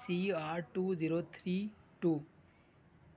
CR2032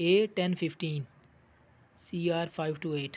A1015 CR528